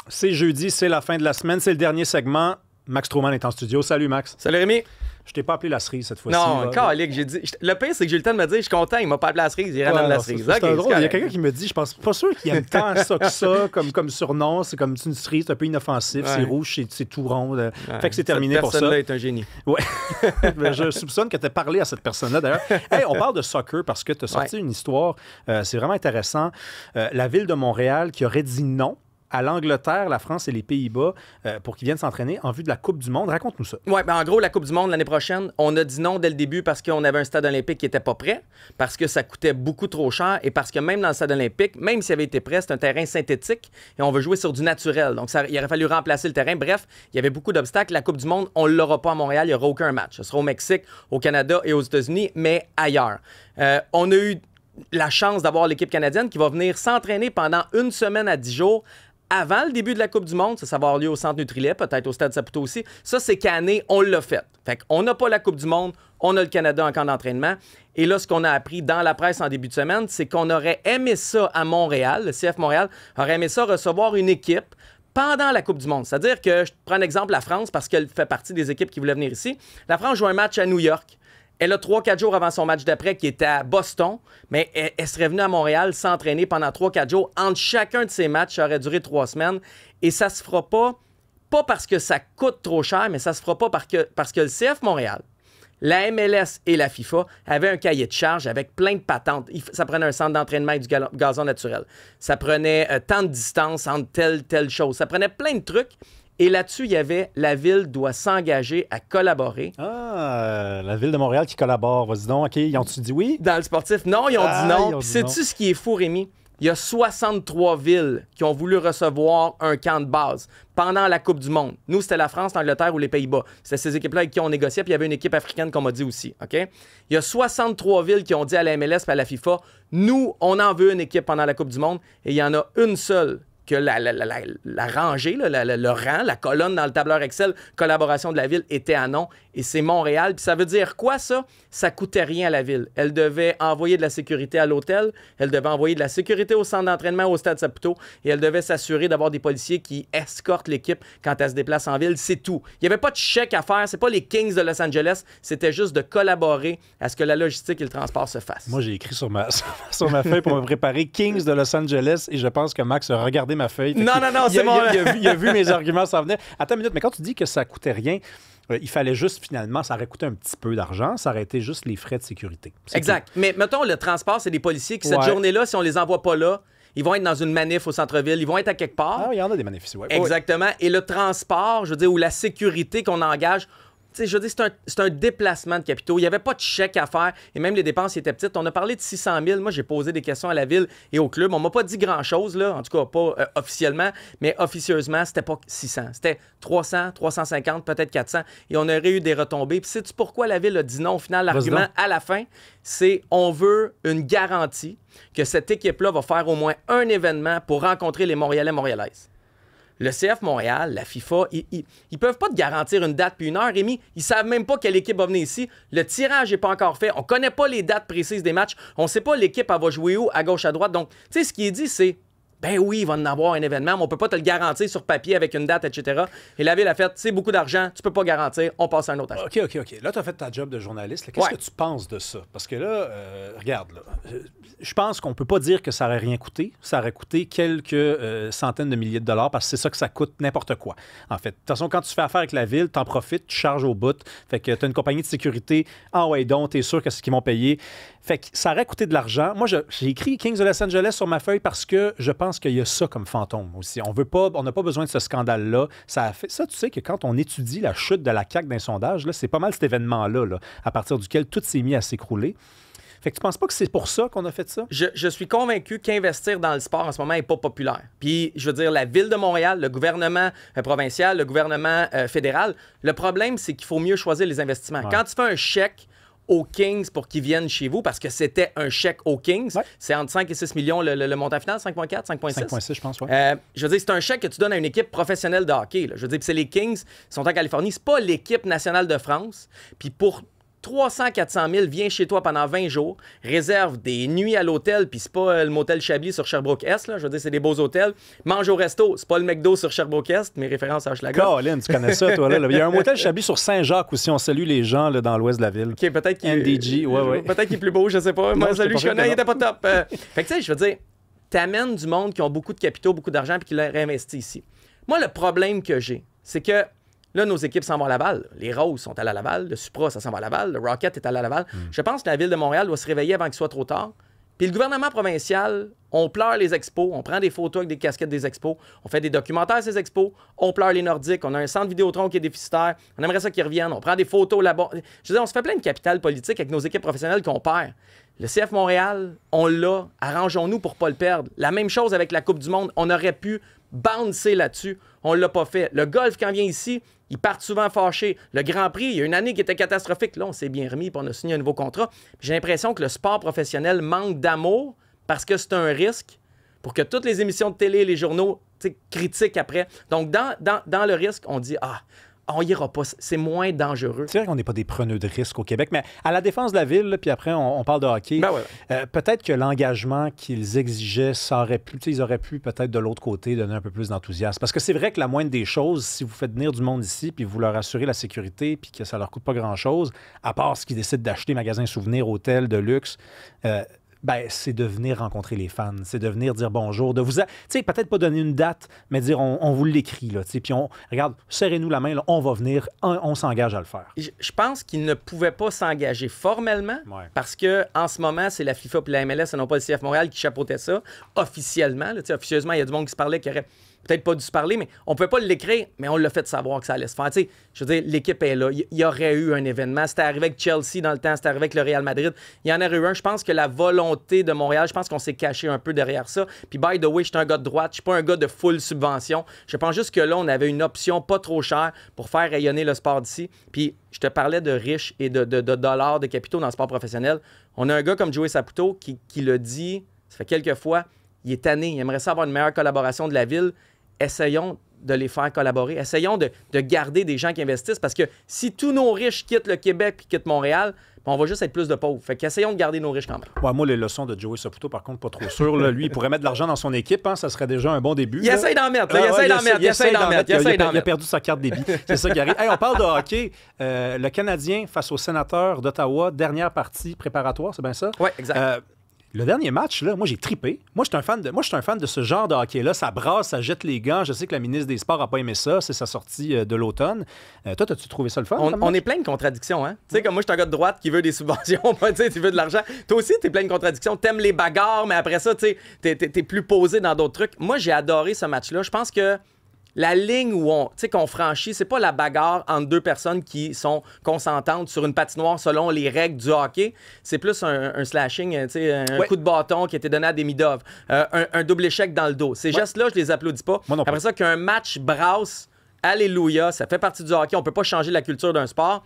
C'est jeudi, c'est la fin de la semaine, c'est le dernier segment. Max Truman est en studio. Salut, Max. Salut, Rémi. Je t'ai pas appelé la cerise cette fois-ci. Non, calique, j'ai dit. Le pire, c'est que j'ai eu le temps de me dire, je suis content, il m'a pas appelé la cerise, il ramène la cerise. C'est drôle. Il y a quelqu'un qui me dit, je pense pas sûr qu'il aime tant ça que ça, comme surnom. C'est comme une cerise, c'est un peu inoffensif, c'est rouge, c'est tout rond. Fait que c'est terminé pour ça. Cette personne-là est un génie. Ouais. Je soupçonne que tu as parlé à cette personne-là, d'ailleurs. Hey, on parle de soccer parce que tu as sorti une histoire. C'est vraiment intéressant. La ville de Montréal qui aurait dit non à l'Angleterre, la France et les Pays-Bas pour qu'ils viennent s'entraîner en vue de la Coupe du Monde. Raconte-nous ça. Oui, ben en gros, la Coupe du Monde l'année prochaine, on a dit non dès le début parce qu'on avait un stade olympique qui n'était pas prêt, parce que ça coûtait beaucoup trop cher et parce que même dans le stade olympique, même s'il avait été prêt, c'est un terrain synthétique et on veut jouer sur du naturel. Donc, il aurait fallu remplacer le terrain. Bref, il y avait beaucoup d'obstacles. La Coupe du Monde, on ne l'aura pas à Montréal. Il n'y aura aucun match. Ce sera au Mexique, au Canada et aux États-Unis, mais ailleurs. On a eu la chance d'avoir l'équipe canadienne qui va venir s'entraîner pendant une semaine à 10 jours avant le début de la Coupe du Monde. Ça va avoir lieu au Centre Nutrilait, peut-être au Stade Saputo aussi. Ça, c'est canné, on l'a fait. Fait qu'on n'a pas la Coupe du Monde, on a le Canada en camp d'entraînement. Et là, ce qu'on a appris dans la presse en début de semaine, c'est qu'on aurait aimé ça à Montréal, le CF Montréal aurait aimé ça recevoir une équipe pendant la Coupe du Monde. C'est-à-dire que, je prends un exemple, la France, parce qu'elle fait partie des équipes qui voulaient venir ici. La France joue un match à New York. Elle a 3-4 jours avant son match d'après qui était à Boston, mais elle serait venue à Montréal s'entraîner pendant 3-4 jours. Entre chacun de ces matchs, ça aurait duré 3 semaines. Et ça se fera pas parce que ça coûte trop cher, mais ça se fera pas parce que le CF Montréal, la MLS et la FIFA avaient un cahier de charge avec plein de patentes. Ça prenait un centre d'entraînement avec du gazon naturel. Ça prenait tant de distance entre telle chose. Ça prenait plein de trucs. Et là-dessus, il y avait la ville doit s'engager à collaborer. Ah, la ville de Montréal qui collabore. Vas-y donc, OK, ils ont-tu dit oui? Dans le sportif, non, ils ont dit non. Puis sais-tu ce qui est fou, Rémi? Il y a 63 villes qui ont voulu recevoir un camp de base pendant la Coupe du Monde. Nous, c'était la France, l'Angleterre ou les Pays-Bas. C'était ces équipes-là avec qui on négociait, puis il y avait une équipe africaine qu'on m'a dit aussi. OK? Il y a 63 villes qui ont dit à la MLS et à la FIFA, nous, on en veut une équipe pendant la Coupe du Monde, et il y en a une seule que la rangée, le rang, la colonne dans le tableur Excel, collaboration de la ville, était à non. Et c'est Montréal. Puis ça veut dire quoi, ça? Ça coûtait rien à la ville. Elle devait envoyer de la sécurité à l'hôtel, elle devait envoyer de la sécurité au centre d'entraînement au Stade Saputo, et elle devait s'assurer d'avoir des policiers qui escortent l'équipe quand elle se déplace en ville. C'est tout. Il n'y avait pas de chèque à faire. C'est pas les Kings de Los Angeles. C'était juste de collaborer à ce que la logistique et le transport se fassent. Moi, j'ai écrit sur ma feuille pour me préparer Kings de Los Angeles, et je pense que Max a regardé ma feuille. Non, c'est mon... Il a vu mes arguments s'en venir. Attends une minute, mais quand tu dis que ça coûtait rien, il fallait juste, finalement, ça aurait coûté un petit peu d'argent, ça aurait été juste les frais de sécurité. Exact. Tout. Mais mettons, le transport, c'est des policiers qui, cette journée-là, si on les envoie pas là, ils vont être dans une manif au centre-ville, ils vont être à quelque part. Ah, il y en a des manifs, oui. Exactement. Et le transport, je veux dire, ou la sécurité qu'on engage... Je veux dire, c'est un déplacement de capitaux. Il n'y avait pas de chèque à faire et même les dépenses étaient petites. On a parlé de 600 000. Moi, j'ai posé des questions à la ville et au club. On ne m'a pas dit grand-chose, là, en tout cas pas officiellement, mais officieusement, c'était pas 600. C'était 300, 350, peut-être 400. Et on aurait eu des retombées. Puis sais-tu pourquoi la ville a dit non au final? L'argument à la fin, c'est on veut une garantie que cette équipe-là va faire au moins un événement pour rencontrer les Montréalais, Montréalaises. Le CF Montréal, la FIFA, ils peuvent pas te garantir une date puis une heure, Rémi. Ils savent même pas quelle équipe va venir ici. Le tirage n'est pas encore fait. On connaît pas les dates précises des matchs. On sait pas l'équipe elle va jouer où, à gauche, à droite. Donc, tu sais, ce qui est dit, c'est ben oui, il va en avoir un événement, mais on peut pas te le garantir sur papier avec une date, etc. Et la ville a fait, c'est beaucoup d'argent, tu peux pas garantir, on passe à un autre achat. OK. Là, tu as fait ta job de journaliste. Qu'est-ce que tu penses de ça? Parce que là, regarde, là, je pense qu'on peut pas dire que ça aurait rien coûté. Ça aurait coûté quelques centaines de milliers de dollars parce que c'est ça que ça coûte n'importe quoi. En fait, de toute façon, quand tu fais affaire avec la ville, t'en profites, tu charges au bout. Fait que tu as une compagnie de sécurité, ouais donc, t'es sûr que c'est ce qu'ils vont payer. Fait que ça aurait coûté de l'argent. Moi, j'ai écrit Kings de Los Angeles sur ma feuille parce que je pense qu'il y a ça comme fantôme aussi. On n'a pas besoin de ce scandale-là. Ça, tu sais que quand on étudie la chute de la CAQ d'un sondage, là, c'est pas mal cet événement-là, là, à partir duquel tout s'est mis à s'écrouler. Fait que tu penses pas que c'est pour ça qu'on a fait ça? Je suis convaincu qu'investir dans le sport en ce moment n'est pas populaire. Puis, je veux dire, la Ville de Montréal, le gouvernement provincial, le gouvernement fédéral, le problème, c'est qu'il faut mieux choisir les investissements. Ouais. Quand tu fais un chèque aux Kings pour qu'ils viennent chez vous, parce que c'était un chèque aux Kings. Ouais. C'est entre 5 et 6 millions le montant final, 5,4, 5,6. 5,6, je pense, oui. Je veux dire, c'est un chèque que tu donnes à une équipe professionnelle de hockey. Là. Je veux dire, c'est les Kings qui sont en Californie. C'est pas l'équipe nationale de France. Puis pour 300-400 000, viens chez toi pendant 20 jours, réserve des nuits à l'hôtel, puis c'est pas le motel Chablis sur Sherbrooke-Est, là, je veux dire, c'est des beaux hôtels. Mange au resto, c'est pas le McDo sur Sherbrooke-Est, mes références à Hochelaga. Colin, tu connais ça, toi, là. Il y a un motel Chablis sur Saint-Jacques aussi, on salue les gens là, dans l'ouest de la ville. OK, peut-être qu'il NDG, ouais. Peut-être qu'il est plus beau, je sais pas. Moi, celui que je connais, il était pas top. Fait que tu sais, je veux dire, t'amènes du monde qui ont beaucoup de capitaux, beaucoup d'argent, puis qui l'ont réinvesti ici. Moi, le problème que j'ai, c'est que là, nos équipes s'en vont à Laval. Les Roses sont à la Laval. Le Supra, ça s'en va à Laval. Le Rocket est à la Laval. Je pense que la Ville de Montréal doit se réveiller avant qu'il soit trop tard. Puis le gouvernement provincial, on pleure les expos, on prend des photos avec des casquettes des expos, on fait des documentaires à ces expos, on pleure les Nordiques, on a un centre Vidéotron qui est déficitaire, on aimerait ça qu'ils reviennent, on prend des photos là-bas. Je veux dire, on se fait plein de capital politique avec nos équipes professionnelles qu'on perd. Le CF Montréal, on l'a, arrangeons-nous pour pas le perdre. La même chose avec la Coupe du Monde, on aurait pu bouncer là-dessus, on l'a pas fait. Le golf, quand il vient ici, ils partent souvent fâchés. Le Grand Prix, il y a une année qui était catastrophique. Là, on s'est bien remis puis on a signé un nouveau contrat. J'ai l'impression que le sport professionnel manque d'amour parce que c'est un risque pour que toutes les émissions de télé et les journaux critiquent après. Donc, dans le risque, on dit « Ah, on ira pas, c'est moins dangereux. » C'est vrai qu'on n'est pas des preneurs de risques au Québec, mais à la défense de la ville, là, puis après, on parle de hockey. Ben ouais. Peut-être que l'engagement qu'ils exigeaient, ça aurait pu, ils auraient pu peut-être de l'autre côté donner un peu plus d'enthousiasme. Parce que c'est vrai que la moindre des choses, si vous faites venir du monde ici, puis vous leur assurez la sécurité, puis que ça leur coûte pas grand-chose, à part ce qu'ils décident d'acheter, magasins souvenirs, hôtels de luxe, ben, c'est de venir rencontrer les fans, c'est de venir dire bonjour, de vous... Tu sais, peut-être pas donner une date, mais dire on vous l'écrit, là, tu sais, puis regarde, serrez-nous la main, là, on va venir, on s'engage à le faire. Je pense qu'ils ne pouvaient pas s'engager formellement parce que en ce moment, c'est la FIFA et la MLS et non pas le CF Montréal qui chapeautait ça officiellement. Là, officieusement, il y a du monde qui se parlait qui aurait peut-être pas dû se parler, mais on ne pouvait pas l'écrire, mais on l'a fait savoir que ça allait se faire. T'sais, je veux dire, l'équipe est là. Il y aurait eu un événement. C'était arrivé avec Chelsea dans le temps, c'était arrivé avec le Real Madrid. Il y en aurait eu un. Je pense que la volonté de Montréal, je pense qu'on s'est caché un peu derrière ça. Puis, by the way, je suis un gars de droite, je suis pas un gars de full subvention. Je pense juste que là, on avait une option pas trop chère pour faire rayonner le sport d'ici. Puis, je te parlais de riches et de dollars, de capitaux dans le sport professionnel. On a un gars comme Joey Saputo qui le dit, ça fait quelques fois, il est tanné, il aimerait ça avoir une meilleure collaboration de la ville. Essayons de les faire collaborer. Essayons de garder des gens qui investissent parce que si tous nos riches quittent le Québec et quittent Montréal, on va juste être plus de pauvres. Fait qu'essayons de garder nos riches quand même. Ouais, moi, les leçons de Joey Saputo, par contre, pas trop sûr. Là. Lui, il pourrait mettre de l'argent dans son équipe. Hein, ça serait déjà un bon début. Il essaie d'en mettre. Il a perdu sa carte débit. C'est ça qui arrive. Hey, on parle de hockey. Le Canadien face aux Sénateurs d'Ottawa. Dernière partie préparatoire, c'est bien ça? Oui, exact. Le dernier match, là, moi, j'ai trippé. Moi, je suis un fan de ce genre de hockey-là. Ça brasse, ça jette les gants. Je sais que la ministre des Sports n'a pas aimé ça. C'est sa sortie de l'automne. Toi, as-tu trouvé ça le fun? On est plein de contradictions, hein? Tu sais, comme moi, je suis un gars de droite qui veut des subventions. Tu veux de l'argent. Toi aussi, t'es plein de contradictions. T'aimes les bagarres, mais après ça, tu sais, t'es plus posé dans d'autres trucs. Moi, j'ai adoré ce match-là. Je pense que la ligne qu'on franchit, c'est pas la bagarre entre deux personnes qui sont consentantes sur une patinoire selon les règles du hockey. C'est plus un slashing, un coup de bâton qui a été donné à Demidov, un double échec dans le dos. Ces gestes-là, je les applaudis pas. Après ça, qu'un match brasse, alléluia, ça fait partie du hockey. On peut pas changer la culture d'un sport.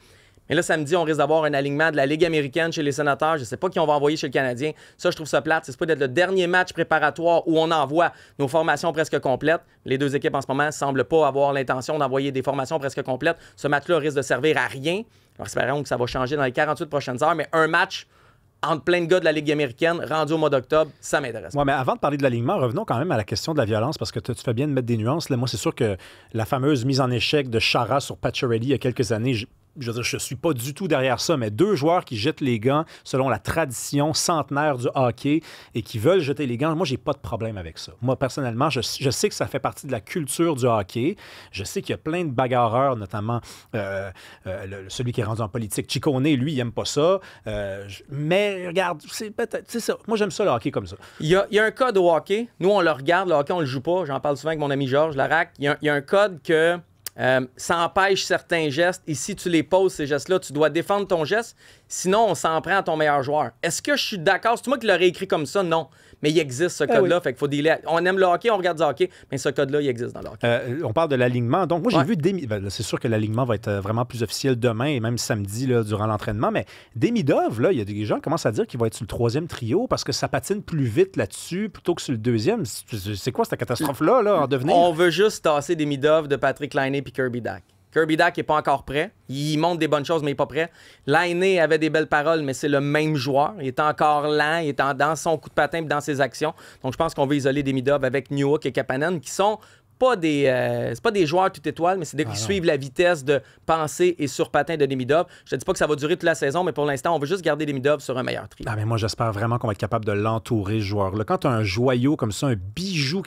Mais là, samedi, on risque d'avoir un alignement de la Ligue américaine chez les Sénateurs. Je ne sais pas qui on va envoyer chez le Canadien. Ça, je trouve ça plate. C'est pas d'être le dernier match préparatoire où on envoie nos formations presque complètes. Les deux équipes, en ce moment, ne semblent pas avoir l'intention d'envoyer des formations presque complètes. Ce match-là risque de servir à rien. Alors, espérons que ça va changer dans les 48 prochaines heures. Mais un match entre plein de gars de la Ligue américaine, rendu au mois d'octobre, ça m'intéresse. Oui, mais avant de parler de l'alignement, revenons quand même à la question de la violence, parce que tu fais bien de mettre des nuances. Là, moi, c'est sûr que la fameuse mise en échec de Chara sur Pacioretty il y a quelques années, je veux dire, je suis pas du tout derrière ça, mais deux joueurs qui jettent les gants selon la tradition centenaire du hockey et qui veulent jeter les gants, moi, j'ai pas de problème avec ça. Moi, personnellement, je sais que ça fait partie de la culture du hockey. Je sais qu'il y a plein de bagarreurs, notamment celui qui est rendu en politique, Ciccone, lui, il aime pas ça. Mais regarde, c'est ça. Moi, j'aime ça, le hockey comme ça. Il y a un code au hockey. Nous, on le regarde. Le hockey, on le joue pas. J'en parle souvent avec mon ami Georges Larac. Il y a un code que ça empêche certains gestes. Et si tu les poses, ces gestes-là, tu dois défendre ton geste. Sinon, on s'en prend à ton meilleur joueur. Est-ce que je suis d'accord? C'est moi qui l'aurais écrit comme ça? Non. Mais il existe ce code-là. Fait qu'il faut dealer. On aime le hockey, on regarde du hockey, mais ce code-là, il existe dans le hockey. On parle de l'alignement. Donc, moi, j'ai vu c'est sûr que l'alignement va être vraiment plus officiel demain et même samedi là, durant l'entraînement. Mais Demidov, là, il y a des gens qui commencent à dire qu'il va être sur le troisième trio parce que ça patine plus vite là-dessus plutôt que sur le deuxième. C'est quoi cette catastrophe-là là, en devenir? On veut juste tasser Demidov de Patrick Laine et Kirby Dack. Kirby Dach n'est pas encore prêt. Il montre des bonnes choses, mais il n'est pas prêt. Lainé avait des belles paroles, mais c'est le même joueur. Il est encore lent, il est dans son coup de patin et dans ses actions. Donc, je pense qu'on va isoler Demidov avec Newhook et Kapanen, qui sont pas c'est pas des joueurs tout étoile, mais c'est des qui suivent la vitesse de pensée et sur patin de Demidov. Je te dis pas que ça va durer toute la saison, mais pour l'instant, on veut juste garder Demidov sur un meilleur tri. Ah, mais moi, j'espère vraiment qu'on va être capable de l'entourer, ce joueur-là. Quand tu as un joyau comme ça, un bijou,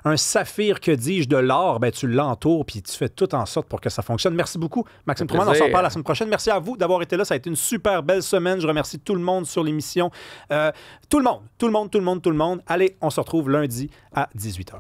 un saphir, que dis-je, de l'or, ben, tu l'entoures puis tu fais tout en sorte pour que ça fonctionne. Merci beaucoup, Maxime Trouman. On s'en parle la semaine prochaine. Merci à vous d'avoir été là. Ça a été une super belle semaine. Je remercie tout le monde sur l'émission. Tout le monde. Allez, on se retrouve lundi à 18h.